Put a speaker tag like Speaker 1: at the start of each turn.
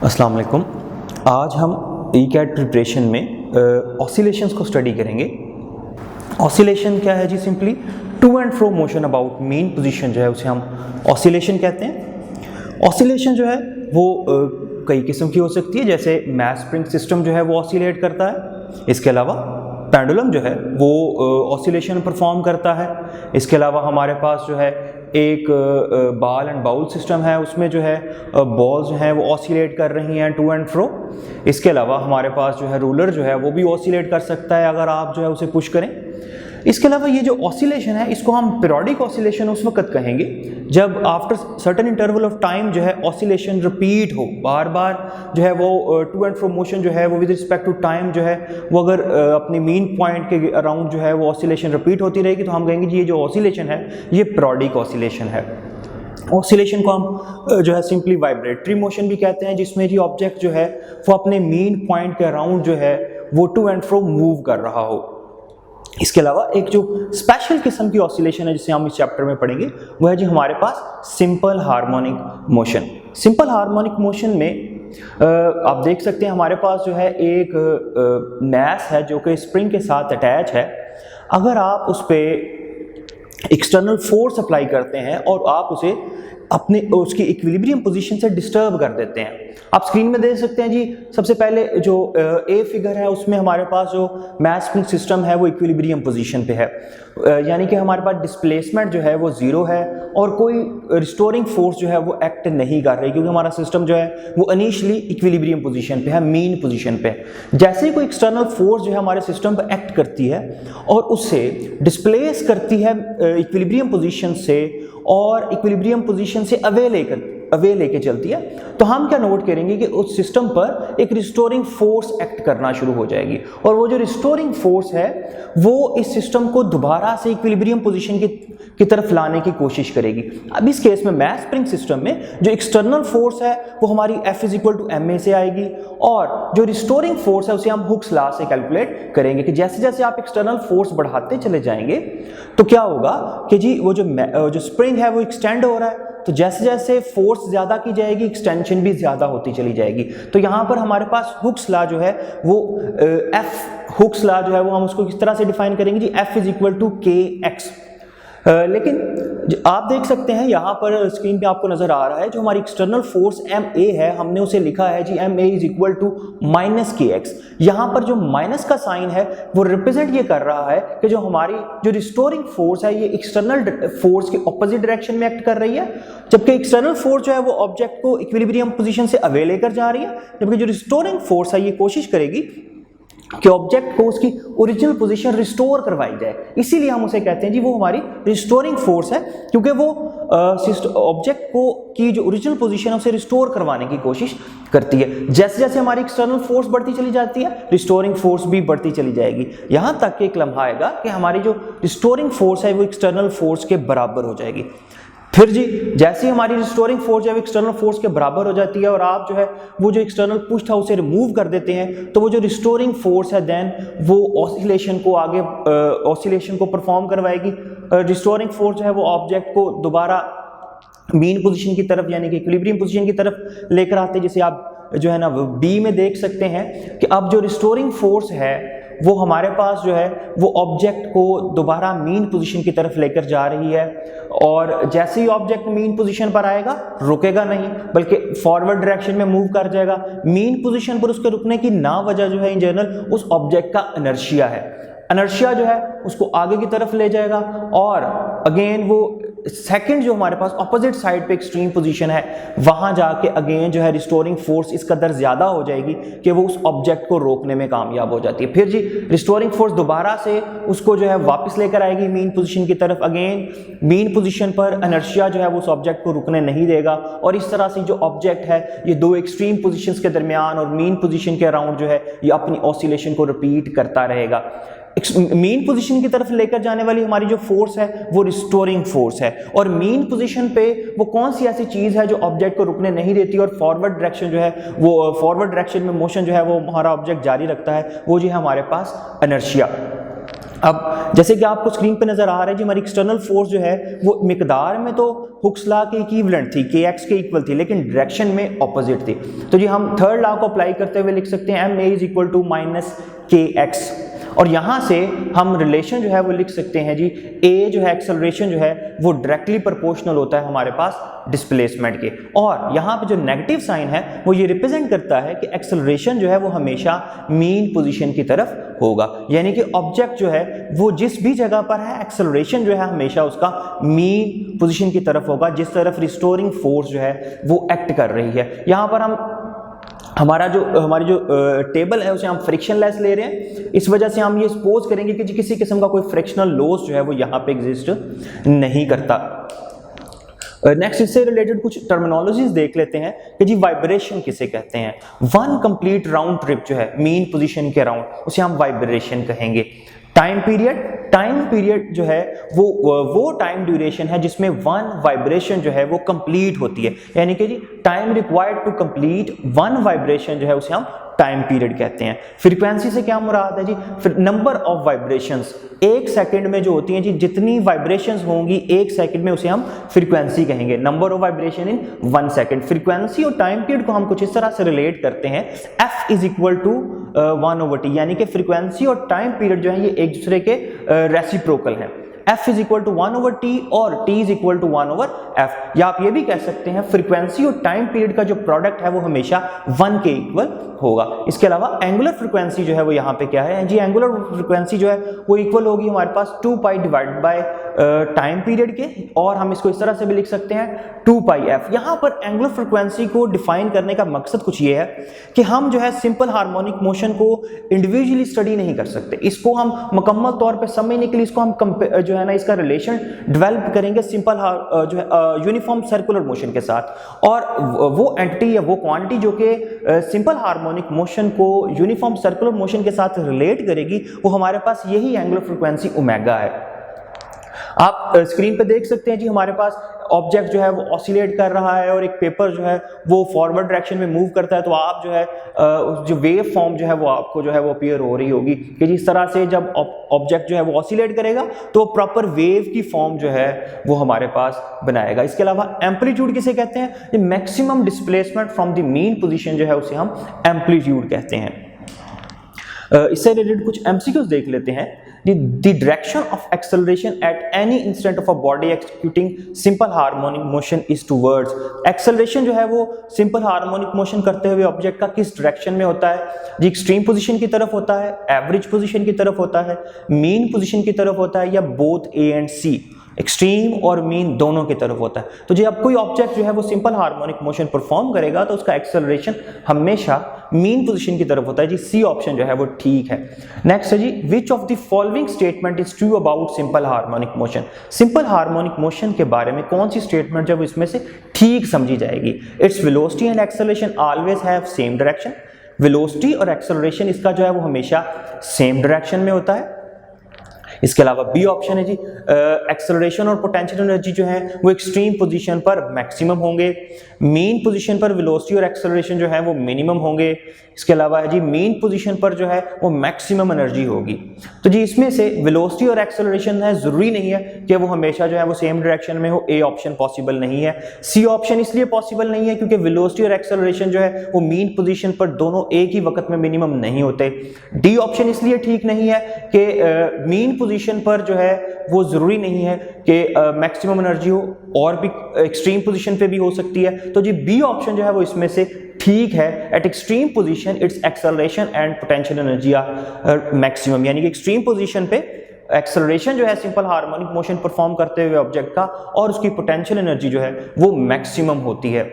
Speaker 1: अस्सलाम वालेकुम। आज हम ई-कैट प्रिपरेशन में ऑसिलेशंस को स्टडी करेंगे। ऑसिलेशन क्या है जी? Simply to and fro motion about mean position जो है उसे हम ऑसिलेशन कहते हैं। ऑसिलेशन जो है वो कई किस्म की हो सकती है, जैसे मैस स्प्रिंग सिस्टम जो है वो ऑसिलेट करता है। इसके अलावा पेंडुलम जो है वो ऑसिलेशन परफॉर्म करता है। इसके अलावा हमारे पास जो है एक बॉल एंड बाउल सिस्टम है, उसमें जो है बॉल्स जो हैं वो ऑसिलेट कर रही हैं टू एंड फ्रो। इसके अलावा हमारे पास जो है रूलर जो है वो भी ऑसिलेट कर सकता है अगर आप जो है उसे पुश करें। इसके अलावा ये जो ऑसिलेशन है इसको हम पीरियोडिक ऑसिलेशन उस वक्त कहेंगे जब after certain interval of time जो है ऑसिलेशन रिपीट हो, बार बार जो है वो टू एंड फ्रो मोशन जो है वो विद रिस्पेक्ट टू टाइम जो है वो अगर अपने मीन पॉइंट के अराउंड जो है वो ऑसिलेशन रिपीट होती रहेगी तो हम कहेंगे जी ये जो ऑसिलेशन है ये पीरियोडिक ऑसिलेशन है। ऑसिलेशन को हम जो है सिंपली वाइब्रेटरी मोशन भी कहते हैं, जिसमें जी ऑब्जेक्ट जो है वो अपने मीन पॉइंट के अराउंड जो है वो टू एंड फ्रो मूव कर रहा हो। इसके अलावा एक जो स्पेशल किस्म की ऑसिलेशन है जिसे हम इस चैप्टर में पढ़ेंगे वो है जी हमारे पास simple harmonic motion. Simple harmonic motion में आप देख सकते हैं हमारे पास जो है एक मैस है जो कि स्प्रिंग के साथ अटैच है। अगर आप उस पर एक्सटर्नल फोर्स अप्लाई करते हैं और आप उसे अपने उसकी इक्विलिब्रियम पोजीशन से डिस्टर्ब कर देते हैं। आप स्क्रीन में देख सकते हैं जी, सबसे पहले जो ए फिगर है उसमें हमारे पास जो मैस स्प्रिंग सिस्टम है वो इक्विलिब्रियम पोजीशन पे है, यानी कि हमारे पास डिस्प्लेसमेंट जो है वो जीरो है और कोई रिस्टोरिंग फोर्स जो है वो एक्ट नहीं कर रही, क्योंकि हमारा सिस्टम जो है वो इनिशियली इक्विलिब्रियम पोजीशन पे है, मीन पोजीशन पे है। जैसे ही कोई एक्सटर्नल फोर्स जो है हमारे सिस्टम पर एक्ट करती है और उससे डिस्प्लेस करती है इक्विलिब्रियम पोजीशन से और इक्विलिब्रियम पोजीशन से अवे लेके चलती है, तो हम क्या नोट करेंगे कि उस सिस्टम पर एक रिस्टोरिंग फोर्स एक्ट करना शुरू हो जाएगी और वो जो रिस्टोरिंग फोर्स है वो इस सिस्टम को दोबारा से इक्विलिब्रियम पोजीशन की तरफ लाने की कोशिश करेगी। अब इस केस में मैस स्प्रिंग सिस्टम में जो एक्सटर्नल फोर्स है वो हमारी F = ma से आएगी और जो रिस्टोरिंग फोर्स है उसे हम हुक्स लॉ से कैलकुलेट करेंगे कि जैसे जैसे आप एक्सटर्नल फोर्स बढ़ाते चले जाएंगे तो क्या होगा कि जी वो जो स्प्रिंग है वो एक्सटेंड हो रहा है, तो जैसे जैसे फोर्स ज्यादा की जाएगी एक्सटेंशन भी ज्यादा होती चली जाएगी। तो यहाँ पर हमारे पास हुक्स लॉ जो है वो हुक्स लॉ जो है वो हम उसको किस तरह से डिफाइन करेंगे जी? F = kx। लेकिन आप देख सकते हैं यहाँ पर स्क्रीन पे आपको नजर आ रहा है जो हमारी एक्सटर्नल फोर्स ma है, हमने उसे लिखा है जी ma = -kx। यहाँ पर जो माइनस का साइन है वो रिप्रेजेंट ये कर रहा है कि जो हमारी जो रिस्टोरिंग फोर्स है ये एक्सटर्नल फोर्स के ऑपोजिट डायरेक्शन में एक्ट कर रही है, जबकि एक्सटर्नल फोर्स जो है वो ऑब्जेक्ट को इक्विलिब्रियम पोजीशन से अवे लेकर जा रही है, जबकि जो रिस्टोरिंग फोर्स है ये कोशिश करेगी कि ऑब्जेक्ट को उसकी ओरिजिनल पोजीशन रिस्टोर करवाई जाए। इसीलिए हम उसे कहते हैं जी वो हमारी रिस्टोरिंग फोर्स है, क्योंकि वो ऑब्जेक्ट को की जो ओरिजिनल पोजीशन है उसे रिस्टोर करवाने की कोशिश करती है। जैसे जैसे हमारी एक्सटर्नल फोर्स बढ़ती चली जाती है रिस्टोरिंग फोर्स भी बढ़ती चली जाएगी, यहाँ तक कि एक लम्हा आएगा कि हमारी जो रिस्टोरिंग फोर्स है वो एक्सटर्नल फोर्स के बराबर हो जाएगी। फिर जी जैसे ही हमारी रिस्टोरिंग फोर्स जो है एक्सटर्नल फोर्स के बराबर हो जाती है और आप जो है वो जो एक्सटर्नल पुश था उसे रिमूव कर देते हैं, तो वो जो रिस्टोरिंग फोर्स है देन वो ऑसिलेशन को आगे ऑसिलेशन को परफॉर्म करवाएगी। रिस्टोरिंग फोर्स जो है वो ऑब्जेक्ट को दोबारा मीन पोजीशन की तरफ यानी कि इक्विलिब्रियम पोजीशन की तरफ लेकर आते हैं, जिसे आप जो है ना बी में देख सकते हैं कि अब जो रिस्टोरिंग फोर्स है वो हमारे पास जो है वो ऑब्जेक्ट को दोबारा मीन पोजीशन की तरफ लेकर जा रही है और जैसे ही ऑब्जेक्ट मीन पोजीशन पर आएगा रुकेगा नहीं बल्कि फॉरवर्ड डायरेक्शन में मूव कर जाएगा। मीन पोजीशन पर उसके रुकने की ना वजह जो है इन जनरल उस ऑब्जेक्ट का इनर्शिया है। इनर्शिया जो है उसको आगे की तरफ ले जाएगा और अगेन वो सेकंड जो हमारे पास ऑपोजिट साइड पे एक्सट्रीम पोजीशन है वहां जाके अगेन जो है रिस्टोरिंग फोर्स इस कदर ज्यादा हो जाएगी कि वो उस ऑब्जेक्ट को रोकने में कामयाब हो जाती है। फिर जी रिस्टोरिंग फोर्स दोबारा से उसको जो है वापस लेकर आएगी मीन पोजीशन की तरफ। अगेन मीन पोजीशन पर इनर्शिया जो है वो उस ऑब्जेक्ट को रुकने नहीं देगा और इस तरह से जो ऑब्जेक्ट है ये दो एक्सट्रीम पोजीशंस के दरमियान और मीन पोजीशन के अराउंड जो है ये अपनी ऑसिलेशन को रिपीट करता रहेगा। मीन पोजीशन की तरफ लेकर जाने वाली हमारी जो फोर्स है वो रिस्टोरिंग फोर्स है और मीन पोजीशन पे वो कौन सी ऐसी चीज है जो ऑब्जेक्ट को रुकने नहीं देती और फॉरवर्ड डायरेक्शन जो है वो फॉरवर्ड डायरेक्शन में मोशन जो है वो हमारा ऑब्जेक्ट जारी रखता है, वो जो है हमारे पास इनर्शिया। अब जैसे कि आपको स्क्रीन पे नजर आ रहा है जी, हमारी एक्सटर्नल फोर्स जो है वो मिकदार में तो हुक्स लॉ के इक्विवेलेंट थी, kx के इक्वल थी, लेकिन डायरेक्शन में ऑपोजिट थी। तो जी हम थर्ड लॉ को अप्लाई करते हुए लिख सकते हैं ma is equal to minus kx, और यहाँ से हम रिलेशन जो है वो लिख सकते हैं जी, a जो है एक्सेलरेशन जो है वो डायरेक्टली प्रोपोर्शनल होता है हमारे पास डिस्प्लेसमेंट के, और यहाँ पे जो नेगेटिव साइन है वो ये रिप्रेजेंट करता है कि एक्सेलरेशन जो है वो हमेशा मीन पोजीशन की तरफ होगा, यानी कि ऑब्जेक्ट जो है वो जिस भी जगह पर है एक्सेलरेशन जो है हमेशा उसका मीन पोजीशन की तरफ होगा, जिस तरफ रिस्टोरिंग फोर्स जो है वो एक्ट कर रही है। यहाँ पर हम हमारी जो टेबल है उसे हम फ्रिक्शनलेस ले रहे हैं, इस वजह से हम ये सपोज करेंगे कि किसी किस्म का कोई फ्रिक्शनल लॉस जो है वो यहाँ पे एग्जिस्ट नहीं करता। नेक्स्ट इससे रिलेटेड कुछ टर्मिनोलॉजीज देख लेते हैं कि जी वाइब्रेशन किसे कहते हैं। वन कंप्लीट राउंड ट्रिप जो है मीन पोजीशन के अराउंड, उसे हम वाइब्रेशन कहेंगे। टाइम पीरियड जो है वो टाइम ड्यूरेशन है जिसमें वन वाइब्रेशन जो है वो कंप्लीट होती है, यानी कि जी time required to complete one vibration जो है उसे हम टाइम पीरियड कहते हैं। फ्रीक्वेंसी से क्या मुराद है जी, नंबर ऑफ वाइब्रेशंस एक सेकंड में जो होती हैं जी, जितनी वाइब्रेशंस होंगी एक सेकंड में उसे हम फ्रीक्वेंसी कहेंगे, number of vibration in 1 second. Frequency और टाइम पीरियड को हम कुछ इस तरह से रिलेट करते हैं, f is equal to 1/t, यानी कि फ्रीक्वेंसी और टाइम पीरियड जो है ये एक दूसरे के रेसिप्रोकल हैं। f is equal to 1/t और t is equal to 1/f, या आप ये भी कह सकते हैं फ्रीक्वेंसी और टाइम पीरियड का जो प्रोडक्ट है वो हमेशा 1 के इक्वल होगा। इसके अलावा एंगुलर फ्रीक्वेंसी जो है वो यहाँ पे क्या है जी, एंगुलर फ्रीक्वेंसी जो है वो इक्वल होगी हमारे पास 2π डिवाइडेड बाय टाइम पीरियड के, और हम इसको इस तरह से भी लिख सकते हैं 2πf। यहाँ पर एंगुलर फ्रीक्वेंसी को डिफाइन करने का मकसद कुछ ये है कि हम जो है सिंपल हार्मोनिक मोशन को इंडिविजुअली स्टडी नहीं कर सकते, इसको हम मुकम्मल तौर पे समझने के लिए इसको हम जो है ना इसका रिलेशन डेवलप करेंगे सिंपल जो है यूनिफॉर्म सर्कुलर मोशन के साथ, और वो एंटिटी या वो क्वांटिटी जो कि सिंपल हार्मोनिक मोशन को यूनिफॉर्म सर्कुलर मोशन के साथ रिलेट करेगी वो हमारे पास यही एंगुलर फ्रीक्वेंसी ओमेगा है। आप स्क्रीन पे देख सकते हैं जी, हमारे पास ऑब्जेक्ट जो है वो ऑसिलेट कर रहा है और एक पेपर जो है वो फॉरवर्ड डायरेक्शन में मूव करता है, तो आप जो है जो वेव फॉर्म जो है वो आपको जो है वो अपीयर हो रही होगी कि जिस तरह से जब ऑब्जेक्ट जो है वो ऑसिलेट करेगा तो प्रॉपर वेव की फॉर्म जो है वो हमारे पास बनाएगा। इसके अलावा एम्पलीट्यूड किसे कहते हैं, maximum displacement from the mean position जो है उसे हम एम्पलीट्यूड कहते हैं। इससे रिलेटेड कुछ एमसीक्यूज देख लेते हैं। The direction of acceleration at any instant of a body executing simple harmonic motion is towards। acceleration जो है वो simple harmonic motion करते हुए ऑब्जेक्ट का किस डायरेक्शन में होता है जी, एक्सट्रीम पोजीशन की तरफ होता है, एवरेज पोजीशन की तरफ होता है, मीन पोजीशन की तरफ होता है, या both A and C, extreme और मीन दोनों की तरफ होता है। तो जब कोई ऑब्जेक्ट जो है वो सिंपल हार्मोनिक मोशन परफॉर्म करेगा तो उसका एक्सेलरेशन हमेशा मीन पोजीशन की तरफ होता है जी, सी ऑप्शन जो है वो ठीक है। नेक्स्ट है जी, which of the following statement is true about simple harmonic motion. Simple harmonic motion के बारे में कौन सी स्टेटमेंट जब इसमें से ठीक समझी जाएगी। Its velocity and acceleration always have same direction. Velocity और एक्सेलरेशन इसका जो है वो हमेशा सेम डायरेक्शन में होता है। इसके अलावा बी ऑप्शन है जी, एक्सेलरेशन और पोटेंशियल एनर्जी जो है वो एक्सट्रीम पोजीशन पर मैक्सिमम होंगे, मीन पोजीशन पर वेलोसिटी और एक्सेलरेशन जो है वो मिनिमम होंगे। इसके अलावा है जी, मीन पोजीशन पर जो है वो मैक्सिमम एनर्जी होगी। तो जी इसमें से वेलोसिटी और एक्सेलरेशन है, जरूरी नहीं है कि वो हमेशा जो है वो सेम डायरेक्शन में हो, ए ऑप्शन पॉसिबल नहीं है। सी ऑप्शन इसलिए पॉसिबल नहीं है क्योंकि वेलोसिटी और एक्सेलरेशन जो है वो मीन पोजीशन पर दोनों एक ही वक्त में मिनिमम नहीं होते। डी ऑप्शन इसलिए ठीक नहीं है कि मीन पोजीशन पर जो है वो जरूरी नहीं है कि मैक्सिमम एनर्जी हो, और भी एक्सट्रीम पोजीशन पे भी हो सकती है। तो जी बी ऑप्शन जो है वो इसमें से ठीक है। At extreme position its acceleration and potential energy are maximum, यानी कि एक्सट्रीम पोजीशन पे एक्सेलरेशन जो है सिंपल हार्मोनिक मोशन परफॉर्म करते हुए ऑब्जेक्ट का और उसकी पोटेंशियल एनर्जी जो है वो मैक्सिमम होती है।